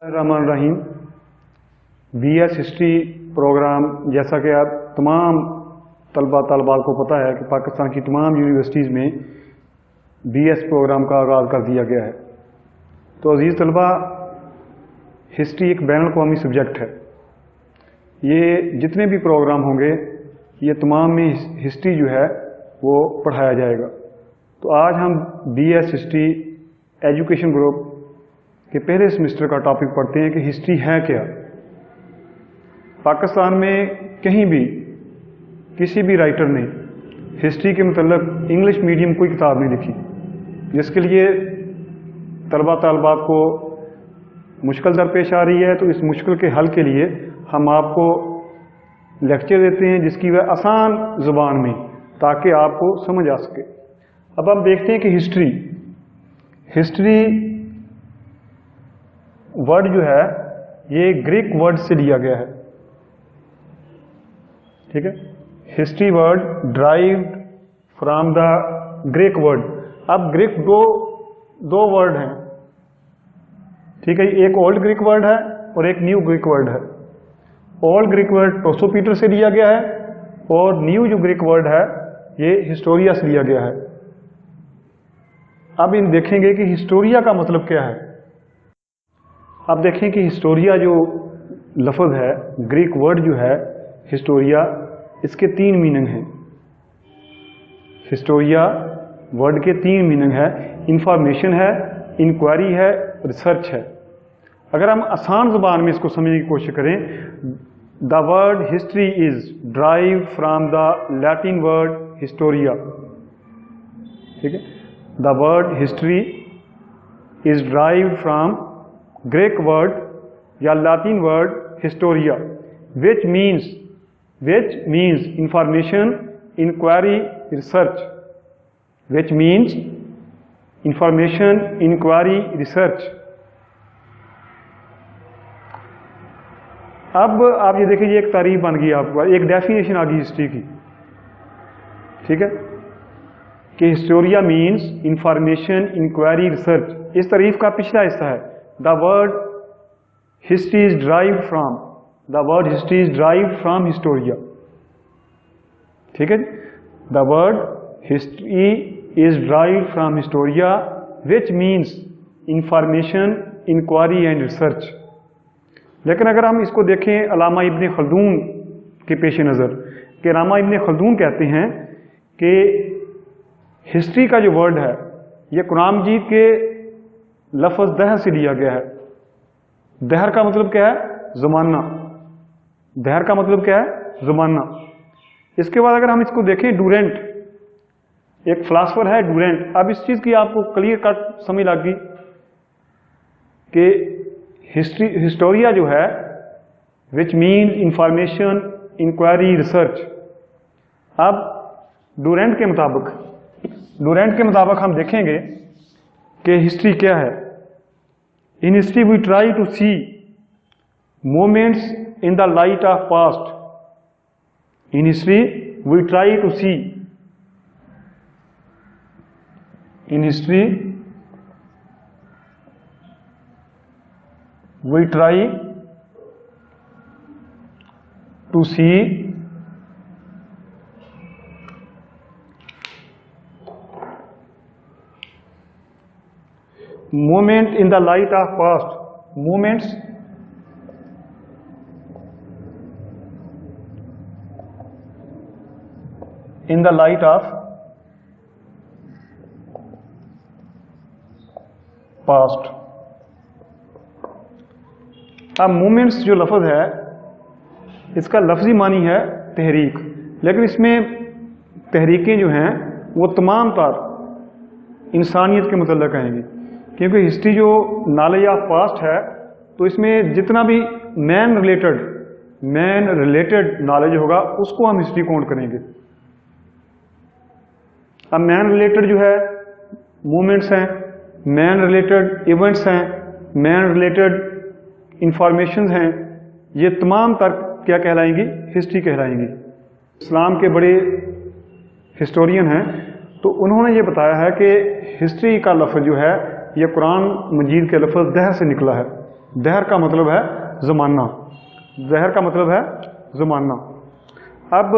रहमान रहीम। BS history programme, जैसा कि आप तमाम तलबात को पता है कि पाकिस्तान की तमाम यूनिवर्सिटीज़ में BS प्रोग्राम का आगाज़ कर दिया गया है। तो अज़ीज़ तलबा, हिस्ट्री एक बैनुल-अक़वामी सब्जेक्ट है। ये जितने भी प्रोग्राम होंगे ये तमाम में हिस्ट्री जो है वो पढ़ाया जाएगा। तो आज हम BS हिस्ट्री एजुकेशन ग्रुप के पहले सेमेस्टर का टॉपिक पढ़ते हैं कि हिस्ट्री है क्या। पाकिस्तान में कहीं भी किसी भी राइटर ने हिस्ट्री के मतलब इंग्लिश मीडियम कोई किताब नहीं लिखी, जिसके लिए तलबात को मुश्किल दरपेश आ रही है। तो इस मुश्किल के हल के लिए हम आपको लेक्चर देते हैं जिसकी वह आसान ज़ुबान में, ताकि आपको समझ आ सके। अब हम देखते हैं कि हिस्ट्री वर्ड जो है ये ग्रीक वर्ड से लिया गया है, ठीक है। History word derived from the Greek word. अब ग्रीक दो वर्ड हैं, ठीक है। एक ओल्ड ग्रीक वर्ड है और एक न्यू ग्रीक वर्ड है। ओल्ड ग्रीक वर्ड प्रोसोपीटर से लिया गया है और न्यू जो ग्रीक वर्ड है ये हिस्टोरिया से लिया गया है। अब इन देखेंगे कि हिस्टोरिया का मतलब क्या है। अब देखें कि हिस्टोरिया जो लफ्ज़ है, ग्रीक वर्ड जो है हिस्टोरिया, इसके 3 मीनिंग हैं। हिस्टोरिया वर्ड के 3 मीनिंग है। इंफॉर्मेशन है, इंक्वायरी है, रिसर्च है। अगर हम आसान ज़ुबान में इसको समझने की कोशिश करें, the word history is drive from the Latin word historia, ठीक है। The word history is drive from Greek word या Latin word historia, which means information, inquiry, research, which means information, inquiry, research। अब आप ये देखिए, एक तारीफ बन गई आपको, एक डेफिनेशन आ गई हिस्ट्री की, ठीक है, कि historia means information, inquiry, research. इस तारीफ का पिछला हिस्सा है the word history is derived from, the word history is derived from historia, ठीक है। The word history is derived from historia which means information, inquiry and research. लेकिन अगर हम इसको देखें अल्लामा इब्न खल्दून के पेश नज़र, कि अल्लामा इब्न खल्दून कहते हैं कि हिस्ट्री का जो वर्ड है ये कुरान मजीद के लफ्ज़ दहर से लिया गया है। दहर का मतलब क्या है? ज़माना। दहर का मतलब क्या है? ज़माना। इसके बाद अगर हम इसको देखें, डूरेंट, एक फिलासफर है डूरेंट। अब इस चीज़ की आपको क्लियर कट समझ लग गई कि हिस्टोरिया जो है which mean information, inquiry, research. अब डूरेंट के मुताबिक हम देखेंगे कि हिस्ट्री क्या है। In history we try to see moments in the light of past. In history we try to see, in history we try to see moment in the light of past, moments in the light of past। अब movements जो लफ्ज़ है इसका लफ्ज़ी मानी है तहरीक, लेकिन इसमें तहरीकें जो हैं वो तमाम तर इंसानियत के मुतल्लिक़ आएंगी, क्योंकि हिस्ट्री जो नॉलेज ऑफ पास्ट है तो इसमें जितना भी मैन रिलेटेड नॉलेज होगा उसको हम हिस्ट्री काउंट करेंगे। अब मैन रिलेटेड जो है मूवमेंट्स हैं, मैन रिलेटेड इवेंट्स हैं, मैन रिलेटेड इंफॉर्मेशन हैं, ये तमाम तर्क क्या कहलाएंगी? हिस्ट्री कहलाएंगी। इस्लाम के बड़े हिस्टोरियन हैं तो उन्होंने ये बताया है कि हिस्ट्री का लफ्ज़ जो है ये कुरान मजीद के लफ्ज़ दहर से निकला है। दहर का मतलब है ज़माना, दहर का मतलब है ज़माना। अब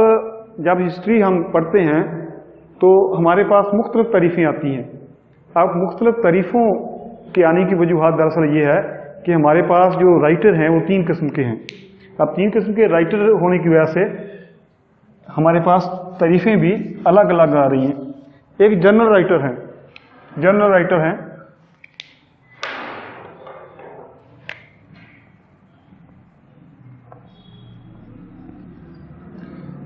जब हिस्ट्री हम पढ़ते हैं तो हमारे पास मुख्तलिफ तारीफ़ें आती हैं। अब मुख्तलिफ तारीफ़ों के आने की वजूहात दरअसल ये है कि हमारे पास जो राइटर हैं वो 3 किस्म के हैं। अब 3 किस्म के राइटर होने की वजह से हमारे पास तारीफ़ें भी अलग अलग आ रही हैं। एक जनरल राइटर हैं, जनरल राइटर हैं,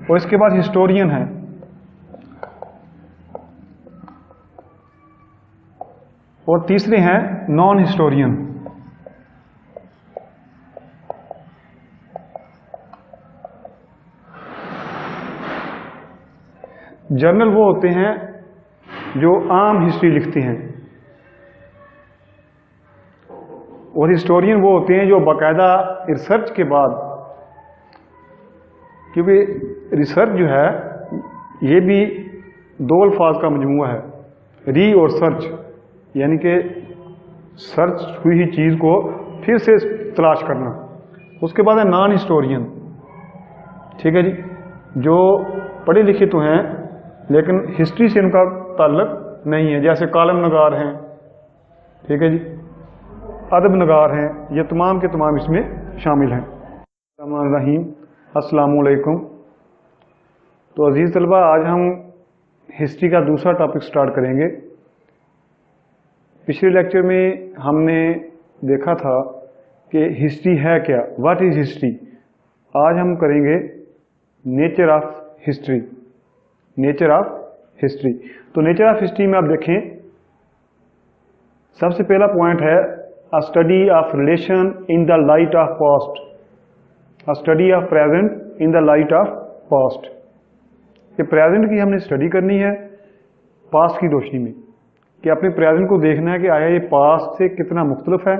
और इसके बाद हिस्टोरियन हैं, और तीसरे हैं नॉन हिस्टोरियन। जर्नल वो होते हैं जो आम हिस्ट्री लिखते हैं, और हिस्टोरियन वो होते हैं जो बाकायदा रिसर्च के बाद, क्योंकि रिसर्च जो है ये भी 2 अल्फाज का मजमूआ है, री और सर्च, यानी कि सर्च हुई ही चीज़ को फिर से तलाश करना। उसके बाद है नॉन हिस्टोरियन, ठीक है जी, जो पढ़े लिखे तो हैं लेकिन हिस्ट्री से उनका ताल्लुक नहीं है, जैसे कालम नगार हैं, ठीक है जी, अदब नगार हैं, ये तमाम के तमाम इसमें शामिल हैं। रहीम, अस्सलामु अलैकुम। तो अजीज़ तलबा, आज हम हिस्ट्री का दूसरा टॉपिक स्टार्ट करेंगे। पिछले लेक्चर में हमने देखा था कि हिस्ट्री है क्या, व्हाट इज़ हिस्ट्री। आज हम करेंगे nature of history, nature of history. तो नेचर ऑफ हिस्ट्री में आप देखें, सबसे पहला पॉइंट है अ study of relation in the light of past, a study of present in the light of past. कि प्रेजेंट की हमने स्टडी करनी है पास्ट की रोशनी में, कि अपने प्रेजेंट को देखना है कि आया ये पास्ट से कितना मुख्तलिफ है,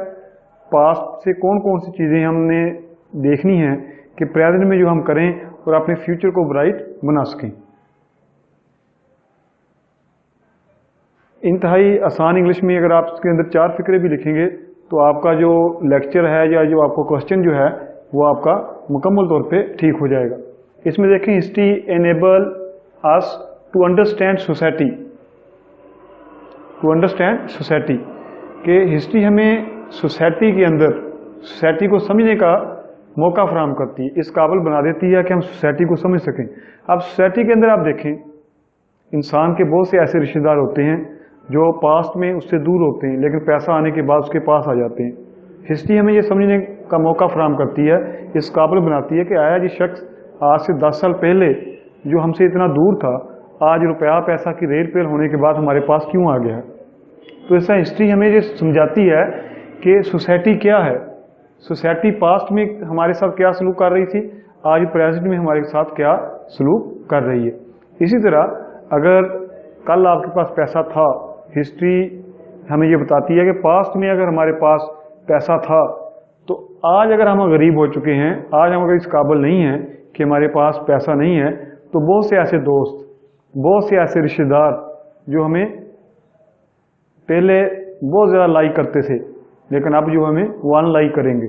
पास्ट से कौन कौन सी चीज़ें हमने देखनी है कि प्रेजेंट में जो हम करें और अपने फ्यूचर को ब्राइट बना सकें। इंतहाई आसान इंग्लिश में अगर आप इसके अंदर 4 फिक्रे भी लिखेंगे तो आपका जो लेक्चर है या जो आपको क्वेश्चन जो है वो आपका मुकम्मल तौर पे ठीक हो जाएगा। इसमें देखें, history enable us to understand society, to understand society, कि हिस्ट्री हमें सोसाइटी के अंदर सोसाइटी को समझने का मौका फराहम करती है, इस काबिल बना देती है कि हम सोसाइटी को समझ सकें। अब सोसाइटी के अंदर आप देखें, इंसान के बहुत से ऐसे रिश्तेदार होते हैं जो पास्ट में उससे दूर होते हैं लेकिन पैसा आने के बाद उसके पास आ जाते हैं। हिस्ट्री हमें ये समझने का मौका फराहम करती है, इस काबिल बनाती है कि आया जी शख्स आज से 10 साल पहले जो हमसे इतना दूर था, आज रुपया पैसा की रेल पेल होने के बाद हमारे पास क्यों आ गया है। तो ऐसा हिस्ट्री हमें ये समझाती है कि सोसाइटी क्या है, सोसाइटी पास्ट में हमारे साथ क्या सलूक कर रही थी, आज प्रेजेंट में हमारे साथ क्या सलूक कर रही है। इसी तरह अगर कल आपके पास पैसा था, हिस्ट्री हमें ये बताती है कि पास्ट में अगर हमारे पास पैसा था तो आज अगर हम गरीब हो चुके हैं, आज हम अगर इस काबिल नहीं हैं कि हमारे पास पैसा नहीं है, तो बहुत से ऐसे दोस्त, बहुत से ऐसे रिश्तेदार जो हमें पहले बहुत ज़्यादा लाइक करते थे लेकिन अब जो हमें वो अनलाइक करेंगे,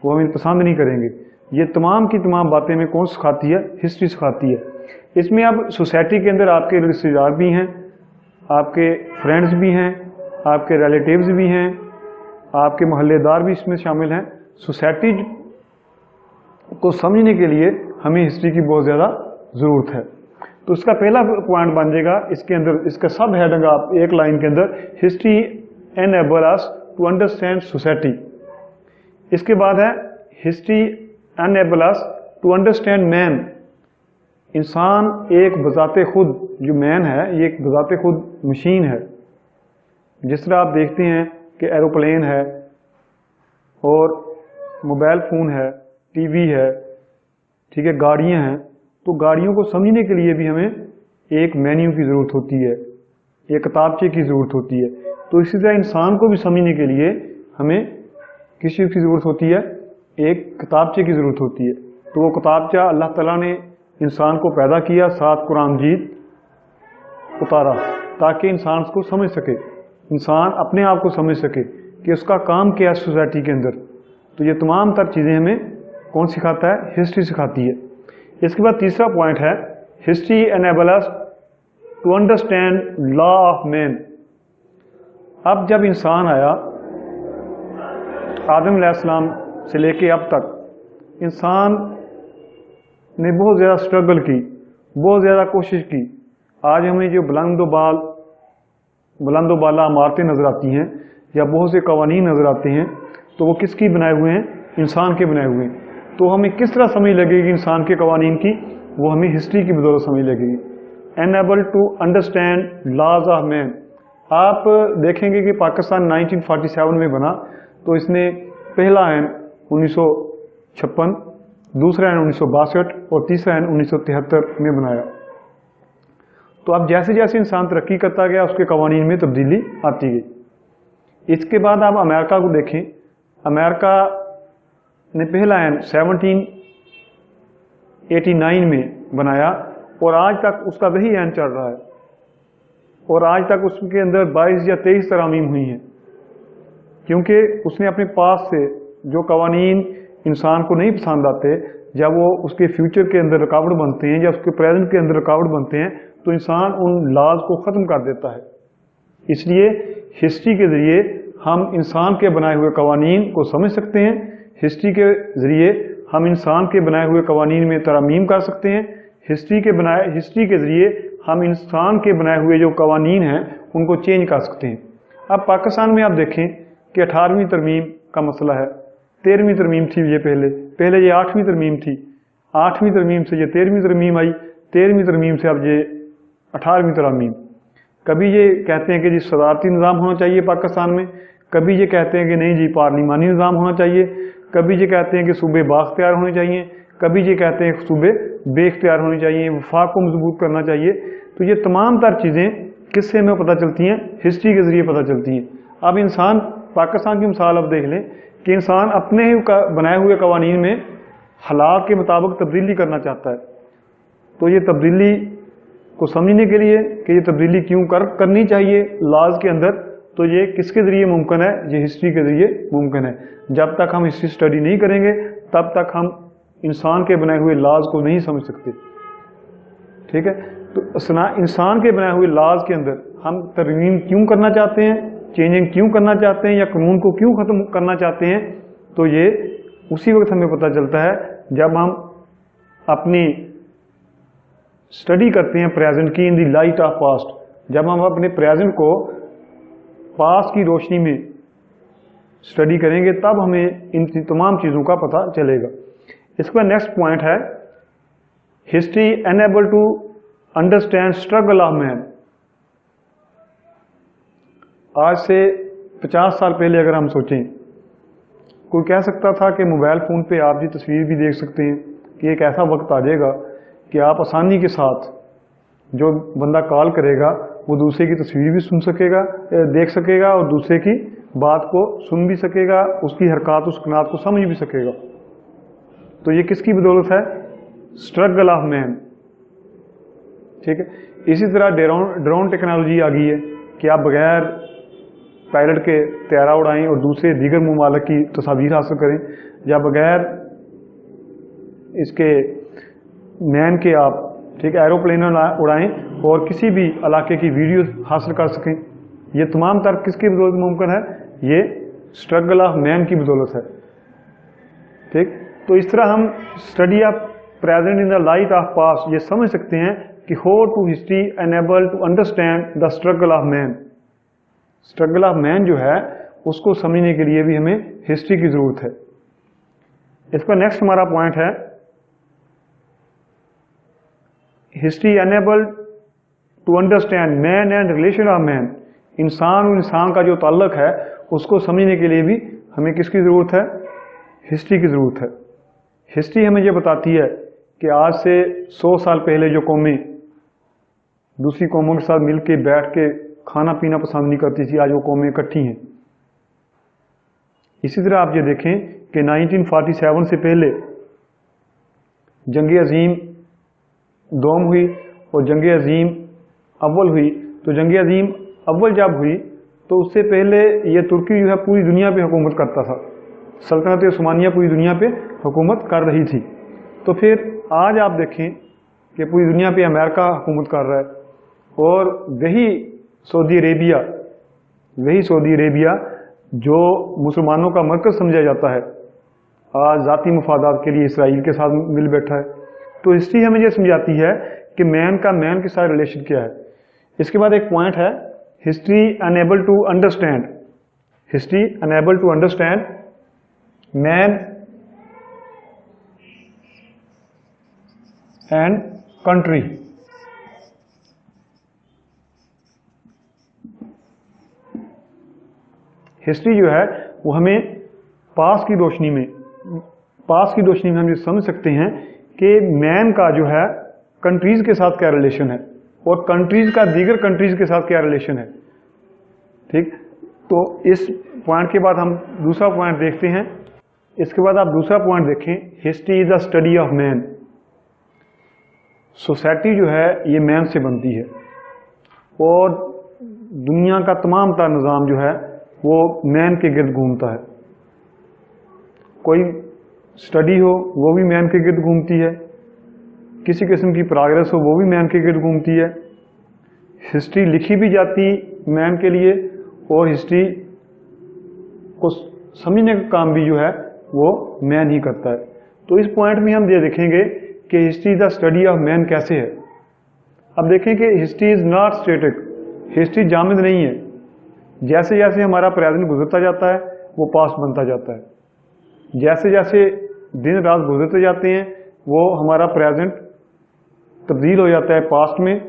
वो हमें पसंद नहीं करेंगे। ये तमाम की तमाम बातें हमें कौन सिखाती है, हिस्ट्री सिखाती है। इसमें अब सोसाइटी के अंदर आपके रिश्तेदार भी हैं, आपके फ्रेंड्स भी हैं, आपके रिलेटिव्स भी हैं, आपके मोहल्लेदार भी इसमें शामिल हैं। सोसाइटी को समझने के लिए हमें हिस्ट्री की बहुत ज़्यादा ज़रूरत है। तो इसका पहला पॉइंट बन जाएगा, इसके अंदर इसका सब हेडिंग आप एक लाइन के अंदर, history enable us to understand society. इसके बाद है history enable us to understand man. इंसान एक बजाते खुद, जो मैन है ये एक बजाते खुद मशीन है। जिस तरह आप देखते हैं कि एरोप्लेन है और मोबाइल फ़ोन है, टीवी है, ठीक है, गाड़ियाँ हैं, तो गाड़ियों को समझने के लिए भी हमें एक मेन्यू की ज़रूरत होती है, एक किताबचे की ज़रूरत होती है। तो इसी तरह इंसान को भी समझने के लिए हमें किस चीज़ की ज़रूरत होती है, एक किताबचे की ज़रूरत होती है। तो वो किताबचा अल्लाह ताला ने इंसान को पैदा किया, साथ कुरान मजीद उतारा ताकि इंसान उसको समझ सके, इंसान अपने आप को समझ सके कि उसका काम क्या है सोसाइटी के अंदर, तो ये तमाम तर चीज़ें हमें कौन सिखाता है? हिस्ट्री सिखाती है। इसके बाद तीसरा पॉइंट है, history enable us to understand law of man. अब जब इंसान आया, आदम अलैहिस्सलाम से लेके अब तक इंसान ने बहुत ज़्यादा स्ट्रगल की, बहुत ज़्यादा कोशिश की। आज हमें जो बुलंदो बाला इमारतें नज़र आती हैं या बहुत से कवानीन नज़र आते हैं, तो वो किसकी बनाए हुए हैं? इंसान के बनाए हुए हैं। तो हमें किस तरह समझ लगेगी इंसान के कवानीन की? वो हमें हिस्ट्री की बदौलत समझ लगेगी। Enable to understand laws of man. आप देखेंगे कि पाकिस्तान 1947 में बना, तो इसने पहला आयन 1956, दूसरा आयन 1962 और तीसरा आयन 1973 में बनाया। तो अब जैसे जैसे इंसान तरक्की करता गया, उसके कवानीन में तब्दीली आती गई। इसके बाद आप अमेरिका को देखें, अमेरिका ने पहला आयन 1789 में बनाया और आज तक उसका वही आयन चल रहा है, और आज तक उसके अंदर 22 या 23 तरामीम हुई हैं, क्योंकि उसने अपने पास से जो कवानीन इंसान को नहीं पसंद आते, जब वो उसके फ्यूचर के अंदर रुकावट बनते हैं या उसके प्रेजेंट के अंदर रुकावट बनते हैं, तो इंसान उन लॉज को ख़त्म कर देता है। इसलिए हिस्ट्री के ज़रिए हम इंसान के बनाए हुए कवानीन को समझ सकते हैं। हिस्ट्री के ज़रिए हम इंसान के बनाए हुए कवानीन में तरामीम कर सकते हैं। हिस्ट्री के ज़रिए हम इंसान के बनाए हुए जो कवानीन हैं उनको चेंज कर सकते हैं। अब पाकिस्तान में आप देखें कि 18वीं तरमीम का मसला है। 13वीं तरमीम थी ये, पहले ये 8वीं तरमीम थी, 8वीं तरमीम से ये 13वीं तरमीम आई, 13वीं तरमीम से अब ये 18वीं तरमीम। कभी ये कहते हैं कि जी सदारती निज़ाम होना चाहिए पाकिस्तान में, कभी ये कहते हैं कि नहीं जी पार्लिमानी निज़ाम होना चाहिए, कभी ये कहते हैं कि सूबे बाख्तियार होने चाहिए, कभी ये कहते हैं कि सूबे बेख्तियार होने चाहिए, वफाक को मजबूत करना चाहिए। तो ये तमाम तर चीज़ें किससे हमें पता चलती हैं? हिस्ट्री के ज़रिए पता चलती हैं। अब इंसान, पाकिस्तान की मिसाल अब देख लें कि इंसान अपने ही बनाए हुए कवानीन में हालात के मुताबिक तब्दीली करना चाहता है। तो ये तब्दीली को समझने के लिए कि ये तब्दीली क्यों करनी चाहिए लॉज के अंदर, तो ये किसके ज़रिए मुमकिन है? ये हिस्ट्री के ज़रिए मुमकिन है। जब तक हम हिस्ट्री स्टडी नहीं करेंगे, तब तक हम इंसान के बनाए हुए लॉज को नहीं समझ सकते। ठीक है, तो इंसान के बनाए हुए लॉज के अंदर हम तरमीम क्यों करना चाहते हैं, चेंजिंग क्यों करना चाहते हैं, या कानून को क्यों ख़त्म करना चाहते हैं, तो ये उसी वक्त हमें पता चलता है जब हम अपनी स्टडी करते हैं प्रेजेंट की इन दी लाइट ऑफ पास्ट। जब हम अपने प्रेजेंट को पास्ट की रोशनी में स्टडी करेंगे, तब हमें इन तमाम चीज़ों का पता चलेगा। इसका नेक्स्ट पॉइंट है, history enable to understand struggle of man. आज से 50 साल पहले अगर हम सोचें, कोई कह सकता था कि मोबाइल फ़ोन पे आप जी तस्वीर भी देख सकते हैं कि एक ऐसा वक्त आ जाएगा कि आप आसानी के साथ जो बंदा कॉल करेगा वो दूसरे की तस्वीर भी सुन सकेगा, देख सकेगा, और दूसरे की बात को सुन भी सकेगा, उसकी हरकत सुकनात को समझ भी सकेगा। तो ये किसकी बदौलत है? Struggle of man. ठीक है, इसी तरह ड्रोन टेक्नोलॉजी आ गई है कि आप बगैर पायलट के तैयारा उड़ाएं और दूसरे दीगर ममालिक की तस्वीर हासिल करें, या बगैर इसके मैन के आप ठीक एरोप्लेन उड़ाएं और किसी भी इलाके की वीडियो हासिल कर सकें। ये तमाम तर किसकी बदौलत मुमकिन है? ये स्ट्रगल ऑफ मैन की बदौलत है। ठीक, तो इस तरह हम study of present in the light of past ये समझ सकते हैं कि how to history enable to understand the struggle of man. Struggle of man जो है उसको समझने के लिए भी हमें हिस्ट्री की ज़रूरत है। इसका नेक्स्ट हमारा पॉइंट है, history enable to understand man and relation of man. इंसान और इंसान का जो ताल्लुक है उसको समझने के लिए भी हमें किसकी ज़रूरत है? हिस्ट्री की ज़रूरत है। हिस्ट्री हमें ये बताती है कि आज से 100 साल पहले जो कौमें दूसरी कौमों के साथ मिल के बैठ के खाना पीना पसंद नहीं करती थी, आज वो कौमें इकट्ठी हैं। इसी तरह आप ये देखें कि 1947 से पहले जंग अजीम दोम हुई और जंग अजीम अव्वल हुई। तो जंग अजीम अव्वल जब हुई तो उससे पहले ये तुर्की जो है पूरी दुनिया पे हुकूमत करता था। सल्तनत उस्मानिया पूरी दुनिया पे हुकूमत कर रही थी। तो फिर आज आप देखें कि पूरी दुनिया पे अमेरिका हुकूमत कर रहा है और वही सऊदी अरेबिया जो मुसलमानों का मरकज़ समझा जाता है, आज ज़ाती मफादात के लिए इसराइल के साथ मिल बैठा है। तो हिस्ट्री हमें यह समझाती है कि मैन के साथ रिलेशन क्या है। इसके बाद एक पॉइंट है history enable to understand man and country. History जो है वो हमें पास की रोशनी में हम ये समझ सकते हैं कि मैन का जो है कंट्रीज के साथ क्या रिलेशन है और कंट्रीज का दीगर कंट्रीज के साथ क्या रिलेशन है। ठीक, तो इस पॉइंट के बाद हम दूसरा पॉइंट देखते हैं। इसके बाद आप दूसरा पॉइंट देखें, history is the study of man. Society जो है ये मैन से बनती है और दुनिया का तमाम तर निज़ाम जो है वो मैन के गिर्द घूमता है। कोई स्टडी हो वो भी मैन के गिर्द घूमती है, किसी किस्म की प्रोग्रेस हो वो भी मैन के गिर्द घूमती है। हिस्ट्री लिखी भी जाती मैन के लिए और हिस्ट्री को समझने का काम भी जो है वो मैन ही करता है। तो इस पॉइंट में हम ये देखेंगे कि history the study of man कैसे है। अब देखें कि history is not static, history जामिद नहीं है। जैसे जैसे हमारा प्रेजेंट गुजरता जाता है वो पास्ट बनता जाता है, जैसे जैसे दिन रात गुजरते जाते हैं वो हमारा प्रेजेंट तब्दील हो जाता है पास्ट में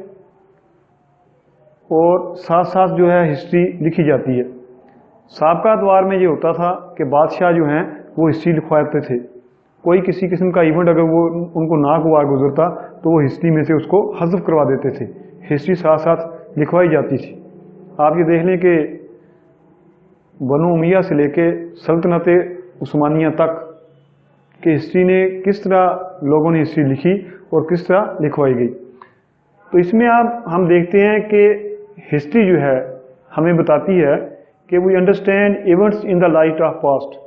और साथ साथ जो है हिस्ट्री लिखी जाती है। साबका दौर में ये होता था कि बादशाह जो हैं वो हिस्ट्री लिखवाते थे। कोई किसी किस्म का इवेंट अगर वो उनको नागवार गुजरता तो वो हिस्ट्री में से उसको हज़फ करवा देते थे, हिस्ट्री साथ साथ लिखवाई जाती थी। आप ये देख लें कि बनो उमैया से लेके सल्तनत उस्मानिया तक कि हिस्ट्री ने किस तरह लोगों ने हिस्ट्री लिखी और किस तरह लिखवाई गई। तो इसमें हम देखते हैं कि हिस्ट्री जो है हमें बताती है कि we understand events in the light of past,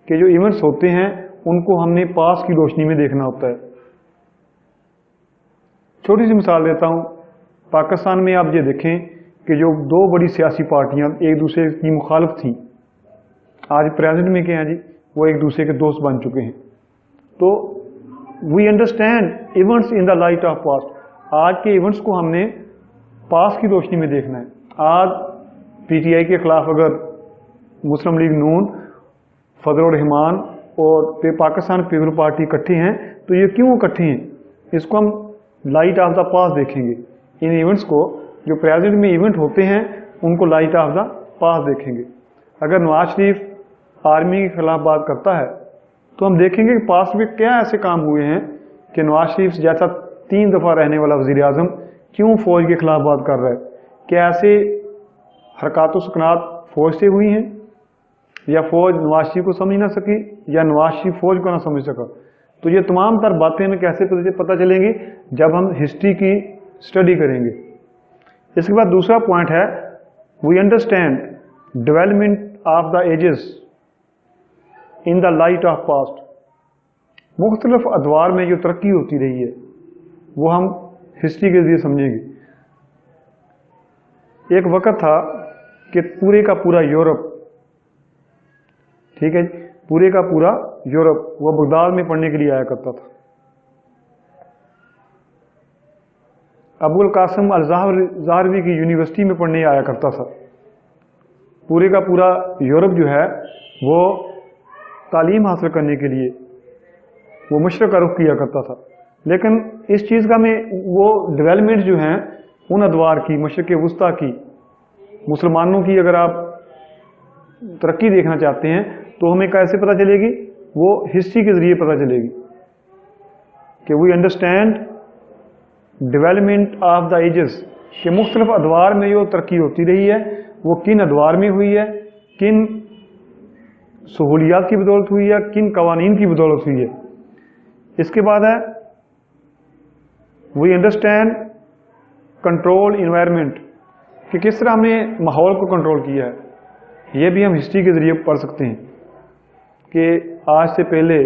कि जो इवेंट्स होते हैं उनको हमने पास्ट की रोशनी में देखना होता है। छोटी सी मिसाल देता हूँ, पाकिस्तान में आप ये देखें कि जो दो बड़ी सियासी पार्टियां एक दूसरे की मुखालिफ थी, आज प्रेजेंट में क्या है जी, वो एक दूसरे के दोस्त बन चुके हैं। तो we understand events in the light of past, आज के इवेंट्स को हमने पास्ट की रोशनी में देखना है। आज पीटीआई के खिलाफ अगर मुस्लिम लीग नून, फजल रहमान और पाकिस्तान पीपल पार्टी इकट्ठे हैं तो ये क्यों इकट्ठे हैं, इसको हम लाइट ऑफ द पास्ट देखेंगे। इन इवेंट्स को जो प्रेजेंट में इवेंट होते हैं उनको लाइट ऑफ द पास्ट देखेंगे। अगर नवाज शरीफ आर्मी के खिलाफ बात करता है तो हम देखेंगे कि पास्ट में क्या ऐसे काम हुए हैं कि नवाज शरीफ जैसा 3 दफ़ा रहने वाला वज़ीर आज़म क्यों फ़ौज के खिलाफ बात कर रहा है। क्या ऐसे हरकत सुकनात फ़ौज से हुई हैं या फ़ौज नवाज शरीफ को समझ ना सकी या नवाज शरीफ फ़ौज को ना समझ सका। तो ये तमाम तर बातें हमें कैसे पता चलेंगी, जब हम हिस्ट्री की स्टडी करेंगे। इसके बाद दूसरा पॉइंट है we understand development of the ages in the light of past. मुख्तलिफ अदवार में जो तरक्की होती रही है वो हम हिस्ट्री के जरिए समझेंगे। एक वक्त था कि पूरे का पूरा यूरोप, ठीक है, पूरे का पूरा यूरोप वो बगदाद में पढ़ने के लिए आया करता था। अबुल कासिम अल ज़ाहरवी की यूनिवर्सिटी में पढ़ने आया करता था। पूरे का पूरा यूरोप जो है वो तालीम हासिल करने के लिए वो मशरक़ का रुख किया करता था। लेकिन इस चीज़ का में वो डेवलपमेंट जो हैं उन अदवार की, मशरक़ वुस्ता की, मुसलमानों की अगर आप तरक्की देखना चाहते हैं तो हमें कैसे पता चलेगी, वो हिस्ट्री के ज़रिए पता चलेगी कि we understand development of the ages, कि मुख्तलिफ अदवार में जो तरक्की होती रही है वो किन अदवार में हुई है, किन सहूलियात की बदौलत हुई है, किन कवानीन की बदौलत हुई है। इसके बाद है वी अंडरस्टैंड कंट्रोल इन्वायरमेंट, कि किस तरह हमने माहौल को कंट्रोल किया है, ये भी हम हिस्ट्री के ज़रिए पढ़ सकते हैं। کہ آج سے پہلے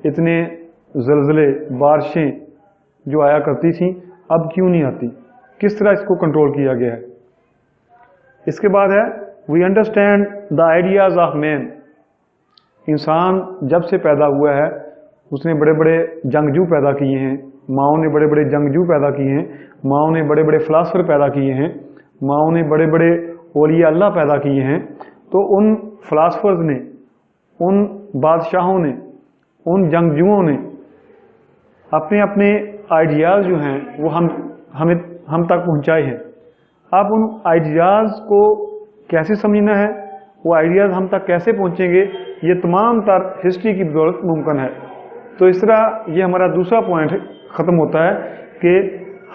اتنے زلزلے بارشیں جو آیا کرتی تھیں اب کیوں نہیں آتی، کس طرح اس کو کنٹرول کیا گیا ہے۔ اس کے بعد ہے we understand the ideas of man. انسان جب سے پیدا ہوا ہے اس نے بڑے بڑے جنگجو پیدا کیے ہیں، ماؤں نے بڑے بڑے جنگجو پیدا کیے ہیں، ماؤں نے بڑے بڑے فلاسفر پیدا کیے ہیں، ماؤں نے بڑے بڑے اولیاء اللہ پیدا کیے ہیں۔ تو ان فلاسفرز نے، ان بادشاہوں نے، ان جنگجوؤں نے اپنے اپنے آئیڈیاز جو ہیں وہ ہم تک پہنچائے ہیں۔ اب ان آئیڈیاز کو کیسے سمجھنا ہے، وہ آئیڈیاز ہم تک کیسے پہنچیں گے، یہ تمام تر ہسٹری کی بدولت ممکن ہے۔ تو اس طرح یہ ہمارا دوسرا پوائنٹ ختم ہوتا ہے کہ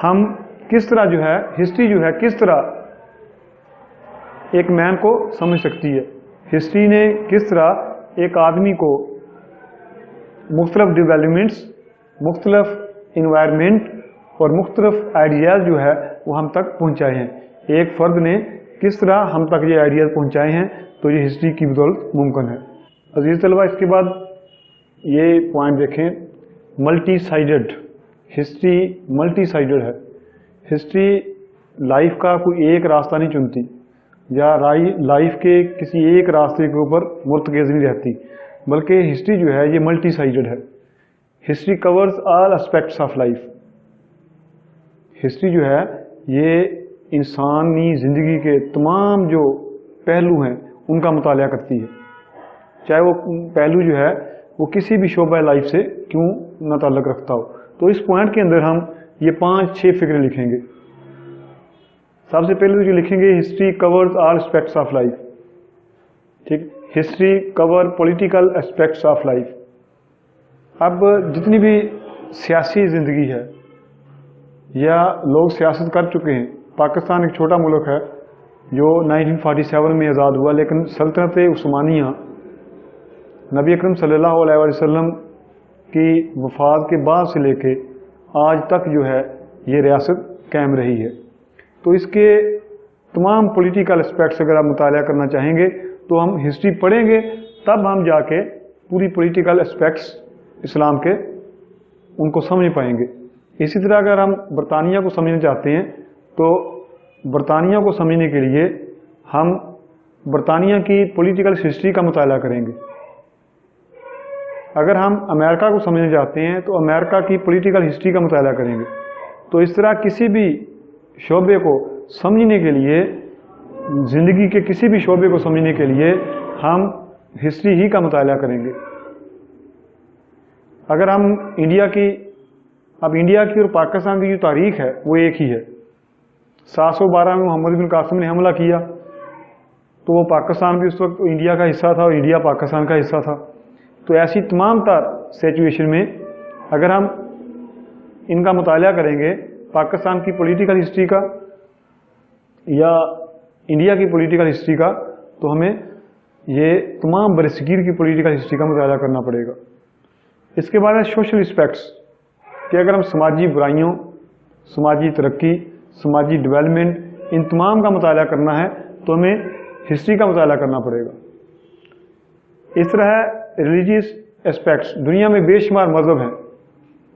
ہم کس طرح جو ہے ہسٹری جو ہے کس طرح ایک مین کو سمجھ سکتی ہے، ہسٹری نے کس طرح ایک آدمی کو مختلف ڈیولپمنٹس، مختلف انوائرمنٹ اور مختلف آئیڈیاز جو ہے وہ ہم تک پہنچائے ہیں۔ ایک فرد نے کس طرح ہم تک یہ آئیڈیاز پہنچائے ہیں، تو یہ ہسٹری کی بدولت ممکن ہے۔ عزیز طلبہ، اس کے بعد یہ پوائنٹ دیکھیں، multi sided history multi sided ہے۔ ہسٹری لائف کا کوئی ایک راستہ نہیں چنتی یا لائف کے کسی ایک راستے کے اوپر مرتکز نہیں رہتی، بلکہ ہسٹری جو ہے یہ ملٹی سائیڈڈ ہے۔ History covers all aspects of life. History جو ہے یہ انسانی زندگی کے تمام جو پہلو ہیں ان کا مطالعہ کرتی ہے، چاہے وہ پہلو جو ہے وہ کسی بھی شعبہ لائف سے کیوں نہ تعلق رکھتا ہو۔ تو اس پوائنٹ کے اندر ہم یہ 5-6 فکریں لکھیں گے۔ سب سے پہلے جو لکھیں گے، history covers all aspects of life, ٹھیک، history cover political aspects of life. اب جتنی بھی سیاسی زندگی ہے یا لوگ سیاست کر چکے ہیں، پاکستان ایک چھوٹا ملک ہے جو 1947 میں آزاد ہوا، لیکن سلطنت عثمانیہ نبی اکرم صلی اللہ علیہ وسلم کی وفات کے بعد سے لے کے آج تک جو ہے یہ ریاست قائم رہی ہے۔ تو اس کے تمام پولیٹیکل اسپیکٹس اگر آپ مطالعہ کرنا چاہیں گے تو ہم ہسٹری پڑھیں گے، تب ہم جا کے پوری پولیٹیکل اسپیکٹس اسلام کے ان کو سمجھ پائیں گے۔ اسی طرح اگر ہم برطانیہ کو سمجھنا چاہتے ہیں تو برطانیہ کو سمجھنے کے لیے ہم برطانیہ کی پولیٹیکل ہسٹری کا مطالعہ کریں گے۔ اگر ہم امریکہ کو سمجھنا چاہتے ہیں تو امریکہ کی پولیٹیکل ہسٹری کا مطالعہ کریں گے۔ تو اس طرح کسی بھی شعبے کو سمجھنے کے لیے، زندگی کے کسی بھی شعبے کو سمجھنے کے لیے ہم ہسٹری ہی کا مطالعہ کریں گے۔ اگر ہم انڈیا کی اور پاکستان کی جو تاریخ ہے وہ ایک ہی ہے۔ 712 میں محمد بن قاسم نے حملہ کیا تو وہ پاکستان بھی اس وقت انڈیا کا حصہ تھا اور انڈیا پاکستان کا حصہ تھا۔ تو ایسی تمام تر سچویشن میں اگر ہم ان کا مطالعہ کریں گے، پاکستان کی پولیٹیکل ہسٹری کا یا انڈیا کی پولیٹیکل ہسٹری کا، تو ہمیں یہ تمام برصغیر کی پولیٹیکل ہسٹری کا مطالعہ کرنا پڑے گا۔ اس کے بعد ہے سوشل اسپیکٹس، کہ اگر ہم سماجی برائیوں، سماجی ترقی، سماجی ڈیولپمنٹ، ان تمام کا مطالعہ کرنا ہے تو ہمیں ہسٹری کا مطالعہ کرنا پڑے گا۔ اس طرح ہے ریلیجیس اسپیکٹس، دنیا میں بے شمار مذہب ہیں،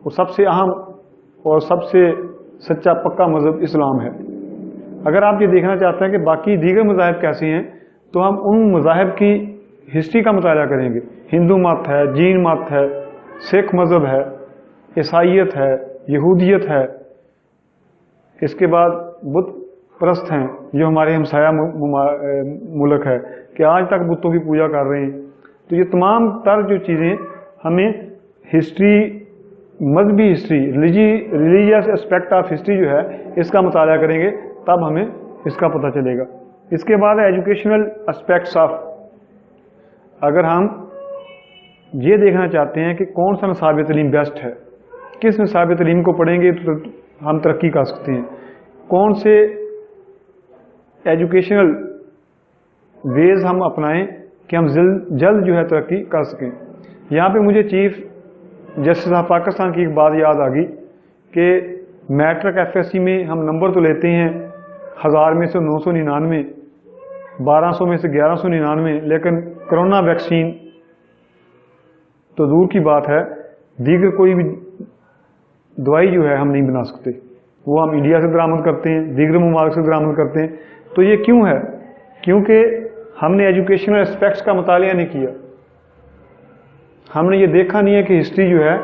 وہ سب سے اہم اور سب سے سچا پکا مذہب اسلام ہے۔ اگر آپ یہ دیکھنا چاہتے ہیں کہ باقی دیگر مذاہب کیسے ہیں تو ہم ان مذاہب کی ہسٹری کا مطالعہ کریں گے۔ ہندو مت ہے، جین مت ہے، سکھ مذہب ہے، عیسائیت ہے، یہودیت ہے، اس کے بعد بت پرست ہیں جو ہمارے ہمسایہ ملک ہے کہ آج تک بتوں کی پوجا کر رہے ہیں۔ تو یہ تمام تر جو چیزیں ہمیں ہسٹری، مذہبی history, religious aspect of history جو ہے اس کا مطالعہ کریں گے، تب ہمیں اس کا پتہ چلے گا۔ اس کے بعد ایجوکیشنل اسپیکٹس آف، اگر ہم یہ دیکھنا چاہتے ہیں کہ کون سا نصاب تعلیم بیسٹ ہے، کس نصاب تعلیم کو پڑھیں گے تو ہم ترقی کر سکتے ہیں، کون سے ایجوکیشنل ویز ہم اپنائیں کہ ہم جلد جو ہے ترقی کر سکیں۔ یہاں پہ مجھے چیف جسٹس آف پاکستان کی ایک بات یاد آ گئی کہ میٹرک FSC میں ہم نمبر تو لیتے ہیں 1000 میں سے 999، 1200 میں سے 1199، لیکن کرونا ویکسین تو دور کی بات ہے دیگر کوئی بھی دوائی جو ہے ہم نہیں بنا سکتے، وہ ہم انڈیا سے درآمد کرتے ہیں، دیگر ممالک سے درآمد کرتے ہیں۔ تو یہ کیوں ہے؟ کیونکہ ہم نے ایجوکیشنل اسپیکٹس کا مطالعہ نہیں کیا، ہم نے یہ دیکھا نہیں ہے کہ ہسٹری جو ہے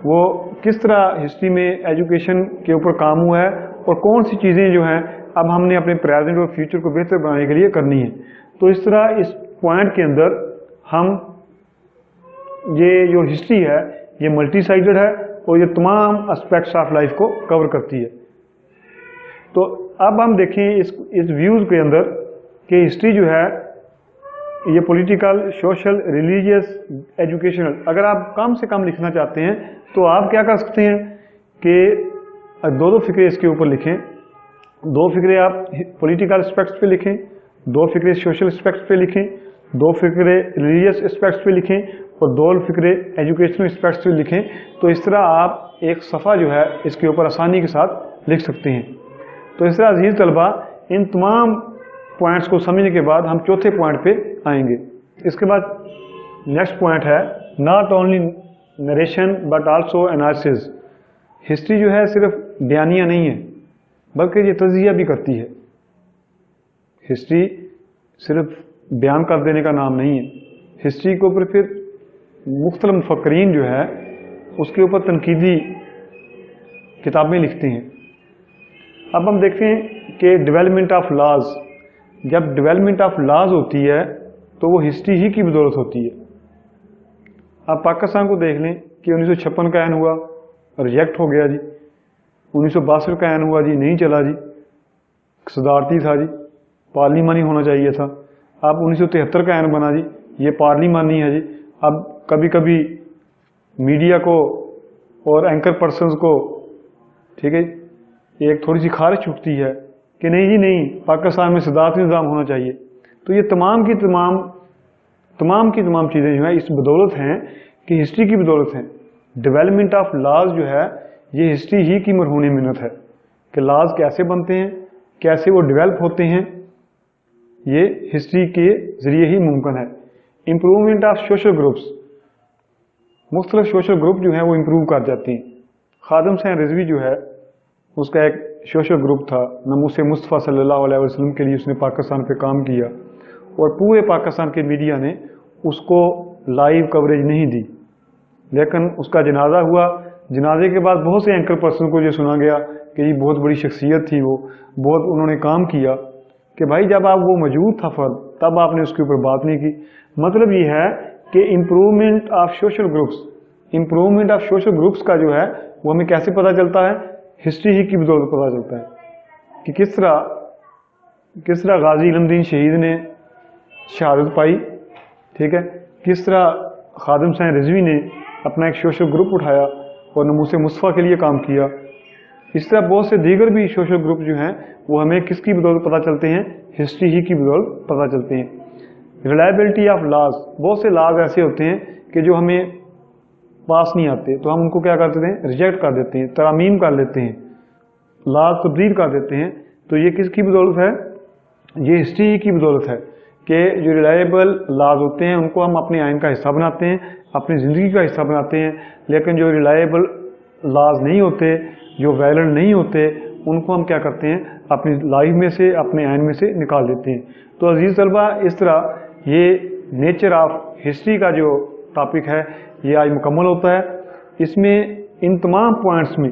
وہ کس طرح ہسٹری میں ایجوکیشن کے اوپر کام ہوا ہے اور کون سی چیزیں جو ہیں اب ہم نے اپنے پریزنٹ اور فیوچر کو بہتر بنانے کے لیے کرنی ہے۔ تو اس طرح اس پوائنٹ کے اندر ہم یہ جو ہسٹری ہے یہ ملٹی سائیڈڈ ہے اور یہ تمام اسپیکٹس آف لائف کو کور کرتی ہے۔ تو اب ہم دیکھیں اس ویوز کے اندر کہ ہسٹری جو ہے یہ پولیٹیکل، سوشل، ریلیجیس، ایجوکیشنل، اگر آپ کم سے کم لکھنا چاہتے ہیں تو آپ کیا کر سکتے ہیں کہ دو فقرے اس کے اوپر لکھیں، 2 فقرے آپ پولیٹیکل اسپیکٹس پہ لکھیں، 2 فقرے سوشل اسپیکٹس پہ لکھیں، 2 فقرے ریلیجیس اسپیکٹس پہ لکھیں اور 2 فقرے ایجوکیشنل اسپیکٹس پہ لکھیں۔ تو اس طرح آپ ایک صفحہ جو ہے اس کے اوپر آسانی کے ساتھ لکھ سکتے ہیں۔ تو اس طرح عزیز طلبہ ان تمام پوائنٹس کو سمجھنے کے بعد ہم چوتھے پوائنٹ پہ آئیں گے۔ اس کے بعد نیکسٹ پوائنٹ ہے not only narration but also analysis. History جو ہے صرف بیانیہ نہیں ہے بلکہ یہ تجزیہ بھی کرتی ہے۔ ہسٹری صرف بیان کر دینے کا نام نہیں ہے، ہسٹری کے اوپر پھر مختلف مفکرین جو ہے اس کے اوپر تنقیدی کتابیں لکھتے ہیں۔ اب ہم دیکھتے ہیں کہ ڈیولپمنٹ آف لاز، جب ڈیولپمنٹ آف لاز ہوتی ہے تو وہ ہسٹری ہی کی بدولت ہوتی ہے۔ آپ پاکستان کو دیکھ لیں کہ 1956 کا عین ہوا، ریجیکٹ ہو گیا جی، 1962 کا عین ہوا جی، نہیں چلا جی، صدارتی تھا جی، پارلیمانی ہونا چاہیے تھا۔ اب 1973 کا عین بنا جی، یہ پارلیمانی ہے جی۔ اب کبھی کبھی میڈیا کو اور اینکر پرسنز کو ٹھیک ہے ایک تھوڑی سی خارش چھٹتی ہے کہ نہیں جی نہیں، پاکستان میں صدارتی نظام ہونا چاہیے۔ تو یہ تمام کی تمام چیزیں جو ہیں اس بدولت ہیں کہ ہسٹری کی بدولت ہیں۔ ڈیولپمنٹ آف لاز جو ہے یہ ہسٹری ہی کی مرہون منت ہے کہ لاز کیسے بنتے ہیں، کیسے وہ ڈیولپ ہوتے ہیں، یہ ہسٹری کے ذریعے ہی ممکن ہے۔ امپروومنٹ آف سوشل گروپس، مختلف سوشل گروپ جو ہیں وہ امپروو کر جاتے ہیں۔ خادم حسین رضوی جو ہے اس کا ایک سوشل گروپ تھا، ناموس مصطفیٰ صلی اللہ علیہ وسلم کے لیے اس نے پاکستان پہ کام کیا اور پورے پاکستان کے میڈیا نے اس کو لائیو کوریج نہیں دی، لیکن اس کا جنازہ ہوا، جنازے کے بعد بہت سے اینکر پرسن کو یہ سنا گیا کہ یہ بہت بڑی شخصیت تھی، وہ بہت انہوں نے کام کیا کہ بھائی جب آپ وہ موجود تھا فرد تب آپ نے اس کے اوپر بات نہیں کی۔ مطلب یہ ہے کہ improvement of social groups, improvement of social groups کا جو ہے وہ ہمیں کیسے پتہ چلتا ہے؟ ہسٹری ہی کی بدولت پتہ چلتا ہے کہ کس طرح غازی علم دین شہید نے شہادت پائی، ٹھیک ہے، کس طرح خادم حسین رضوی نے اپنا ایک سوشل گروپ اٹھایا اور ناموس مصطفیٰ کے لیے کام کیا۔ اس طرح بہت سے دیگر بھی سوشل گروپ جو ہیں وہ ہمیں کس کی بدولت پتہ چلتے ہیں؟ ہسٹری ہی کی بدولت پتہ چلتے ہیں۔ ریلائبلٹی آف لاز، بہت سے لاز ایسے ہوتے ہیں کہ جو ہمیں پاس نہیں آتے تو ہم ان کو کیا کر دیتے ہیں؟ ریجیکٹ کر دیتے ہیں، ترامیم کر لیتے ہیں، لاز تبدیل کر دیتے ہیں۔ تو یہ کس کی بدولت ہے؟ یہ ہسٹری ہی کی بدولت ہے کہ جو ریلائبل لاز ہوتے ہیں ان کو ہم اپنے آئین کا حصہ بناتے ہیں، اپنی زندگی کا حصہ بناتے ہیں، لیکن جو ریلائبل لاز نہیں ہوتے، جو ویلڈ نہیں ہوتے، ان کو ہم کیا کرتے ہیں؟ اپنی لائف میں سے، اپنے آئین میں سے نکال دیتے ہیں۔ تو عزیز طلبہ اس طرح یہ نیچر آف ہسٹری کا جو ٹاپک ہے یہ آج مکمل ہوتا ہے۔ اس میں ان تمام پوائنٹس میں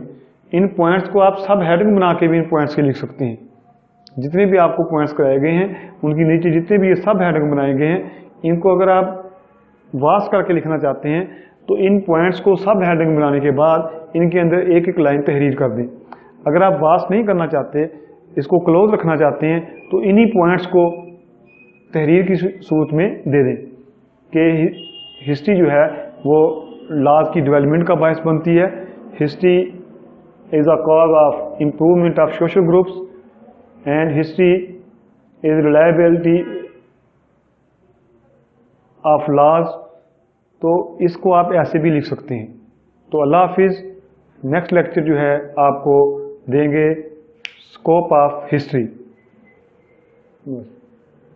ان پوائنٹس کو آپ سب ہیڈنگ بنا کے بھی ان پوائنٹس کے لکھ سکتے ہیں۔ جتنے بھی آپ کو پوائنٹس کرائے گئے ہیں ان کے نیچے جتنے بھی یہ سب ہیڈنگ بنائے گئے ہیں ان کو اگر آپ واس کر کے لکھنا چاہتے ہیں تو ان پوائنٹس کو سب ہیڈنگ بنانے کے بعد ان کے اندر ایک ایک لائن تحریر کر دیں۔ اگر آپ واس نہیں کرنا چاہتے، اس کو کلوز رکھنا چاہتے ہیں تو انہی پوائنٹس کو تحریر کی صورت میں دے دیں کہ ہسٹری جو ہے وہ لاز کی ڈیولپمنٹ کا باعث بنتی ہے، history is a cause of improvement of social groups and history is reliability of laws. تو اس کو آپ ایسے بھی لکھ سکتے ہیں۔ تو اللہ حافظ، نیکسٹ لیکچر جو ہے آپ کو دیں گے اسکوپ آف ہسٹری۔